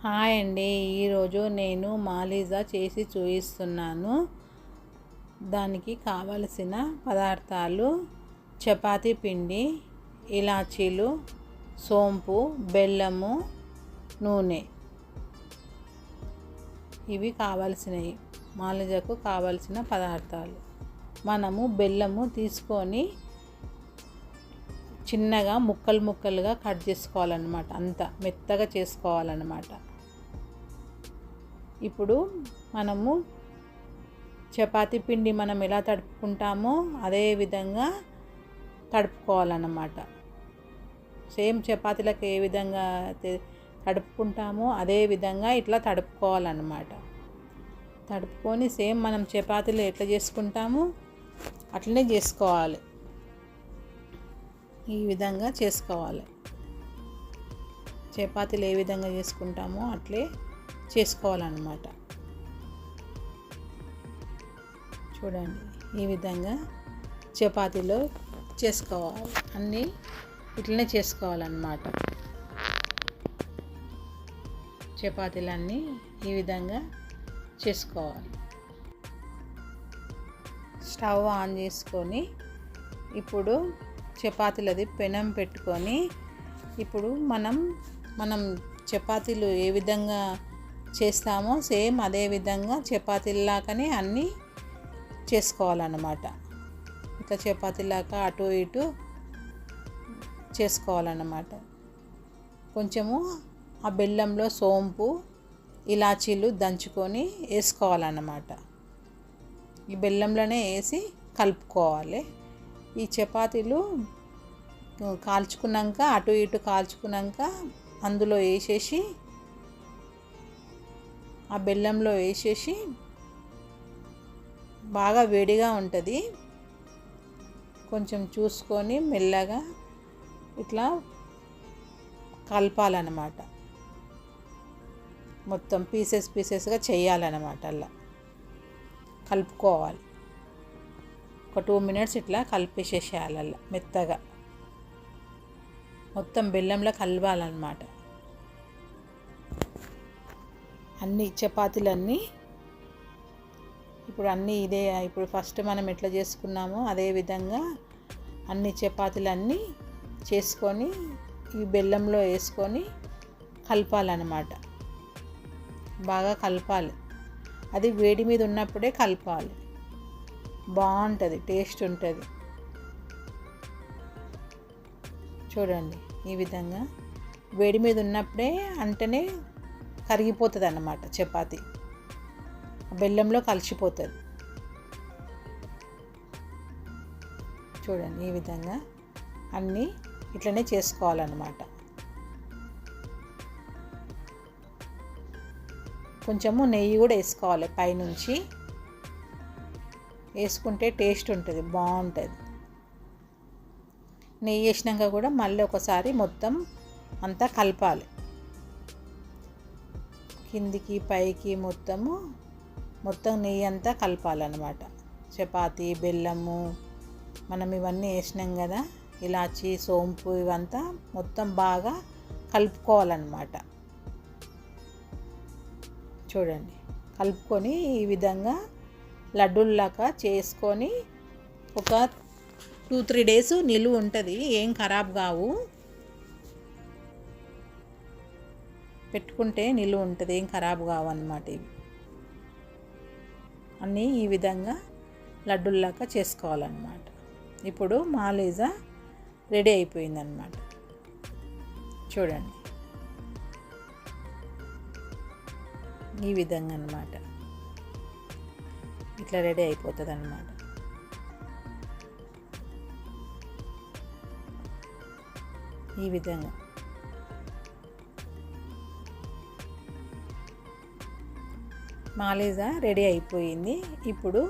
Hi అండి. ఈరోజు నేను మాలీజా చేసి చూపిస్తున్నాను. దానికి కావలసిన పదార్థాలు: చపాతీ పిండి, ఇలాచీలు, సోంపు, బెల్లము, నూనె. ఇవి కావలసినవి, మాలీజాకు కావలసిన పదార్థాలు. మనము బెల్లము తీసుకొని చిన్నగా ముక్కలుగా కట్ చేసుకోవాలన్నమాట. అంతా మెత్తగా చేసుకోవాలన్నమాట. ఇప్పుడు మనము చపాతీ పిండి మనం ఎలా తడుపుకుంటామో అదే విధంగా తడుపుకోవాలన్నమాట. సేమ్ చపాతీలకు ఏ విధంగా తడుపుకుంటామో అదే విధంగా ఇట్లా తడుపుకోవాలన్నమాట. తడుపుకొని సేమ్ మనం చపాతీలు ఎట్లా చేసుకుంటామో అట్లనే చేసుకోవాలి. ఈ విధంగా చేసుకోవాలి. చపాతీలు ఏ విధంగా చేసుకుంటామో అట్లే చేసుకోవాలన్నమాట. చూడండి, ఈ విధంగా చపాతీలో చేసుకోవాలి. అన్నీ ఇట్లనే చేసుకోవాలన్నమాట. చపాతీలన్నీ ఈ విధంగా చేసుకోవాలి. స్టవ్ ఆన్ చేసుకొని ఇప్పుడు చపాతీలది పెనం పెట్టుకొని ఇప్పుడు మనం చపాతీలు ఏ విధంగా చేస్తామో సేమ్ అదే విధంగా చపాతీలాగానే అన్నీ చేసుకోవాలన్నమాట. ఇట్లా చపాతీలాగా అటు ఇటు చేసుకోవాలన్నమాట. కొంచెము ఆ బెల్లంలో సోంపు, ఇలాచీలు దంచుకొని వేసుకోవాలన్నమాట. ఈ బెల్లంలోనే వేసి కలుపుకోవాలి. ఈ చపాతీలు కాల్చుకున్నాక అటు ఇటు కాల్చుకున్నాక అందులో వేసేసి ఆ బెల్లంలో వేసేసి బాగా వేడిగా ఉంటుంది. కొంచెం చూసుకొని మెల్లగా ఇట్లా కలపాలన్నమాట. మొత్తం పీసెస్గా చేయాలన్నమాట. అలా కలుపుకోవాలి. ఒక 2 minutes ఇట్లా కలిపేసేసేయాలి. అలా మెత్తగా మొత్తం బెల్లంలో కలవాలన్నమాట. అన్ని చపాతీలన్నీ ఇప్పుడు ఫస్ట్ మనం ఎట్లా చేసుకున్నామో అదే విధంగా అన్ని చపాతీలన్నీ చేసుకొని ఈ బెల్లంలో వేసుకొని కలపాలన్నమాట. బాగా కలపాలి. అది వేడి మీద ఉన్నప్పుడే కలపాలి. బాగుంటుంది, టేస్ట్ ఉంటుంది. చూడండి, ఈ విధంగా వేడి మీద ఉన్నప్పుడే అంటేనే కరిగిపోతుంది అన్నమాట. చపాతీ బెల్లంలో కలిసిపోతుంది. చూడండి, ఈ విధంగా అన్నీ ఇట్లనే చేసుకోవాలన్నమాట. కొంచెము నెయ్యి కూడా వేసుకోవాలి పైనుంచి. వేసుకుంటే టేస్ట్ ఉంటుంది, బాగుంటుంది. నెయ్యి వేసినాక కూడా మళ్ళీ ఒకసారి మొత్తం అంతా కలపాలి. కిందికి పైకి మొత్తం నెయ్యి అంతా కలపాలన్నమాట. చపాతీ, బెల్లము మనం ఇవన్నీ వేసినాం కదా, ఇలాచి, సోంపు ఇవంతా మొత్తం బాగా కలుపుకోవాలన్నమాట. చూడండి, కలుపుకొని ఈ విధంగా లడ్డూల్లాగా చేసుకొని ఒక 2-3 days నిలువ ఉంటుంది. ఏం ఖరాబ్ కావు. పెట్టుకుంటే నిలువ ఉంటుంది, ఏం ఖరాబ్ కావు అన్నమాట. ఇవి అన్నీ ఈ విధంగా లడ్డూల్లాగా చేసుకోవాలన్నమాట. ఇప్పుడు మాలీజా రెడీ అయిపోయిందన్నమాట. చూడండి, ఈ విధంగా అన్నమాట. ఇట్లా రెడీ అయిపోతుంది అన్నమాట. ఈ విధంగా మాలీజా రెడీ అయిపోయింది. ఇప్పుడు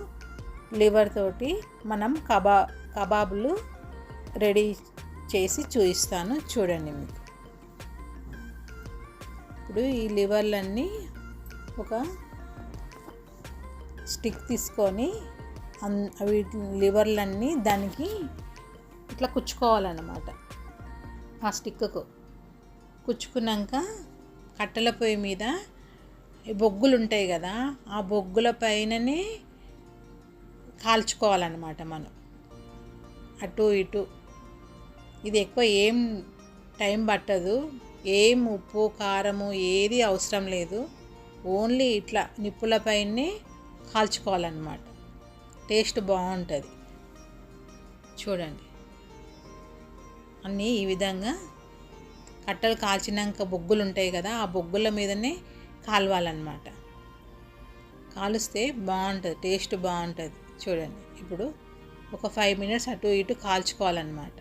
లివర్ తోటి మనం కబాబులు రెడీ చేసి చూపిస్తాను. చూడండి మీకు. ఇప్పుడు ఈ లివర్లన్నీ ఒక స్టిక్ తీసుకొని అవి లివర్లన్నీ దానికి ఇట్లా కుచ్చుకోవాలన్నమాట. ఆ స్టిక్కు కుచ్చుకున్నాక కట్టెల పొయ్యి మీద బొగ్గులు ఉంటాయి కదా, ఆ బొగ్గుల పైననే కాల్చుకోవాలన్నమాట మనం, అటు ఇటు. ఇది ఎక్కువ ఏం టైం పట్టదు, ఏం ఉప్పు కారము ఏది అవసరం లేదు. ఓన్లీ ఇట్లా నిప్పుల పైనే కాల్చుకోవాలన్నమాట. టేస్ట్ బాగుంటుంది. చూడండి, అన్నీ ఈ విధంగా కట్టెలు కాల్చినాక బొగ్గులు ఉంటాయి కదా, ఆ బొగ్గుల మీదనే కాలవాలన్నమాట. కాలుస్తే బాగుంటుంది, టేస్ట్ బాగుంటుంది. చూడండి, ఇప్పుడు ఒక 5 మినిట్స్ అటు ఇటు కాల్చుకోవాలన్నమాట.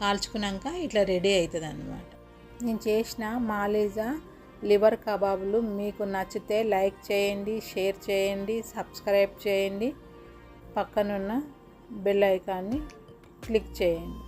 కాల్చుకున్నాక ఇట్లా రెడీ అవుతుంది అన్నమాట. నేను చేసిన మాలీజా లివర్ కబాబులు మీకు నచ్చితే లైక్ చేయండి, షేర్ చేయండి, సబ్స్క్రైబ్ చేయండి, పక్కనున్న బెల్ ఐకాన్ని క్లిక్ చేయండి.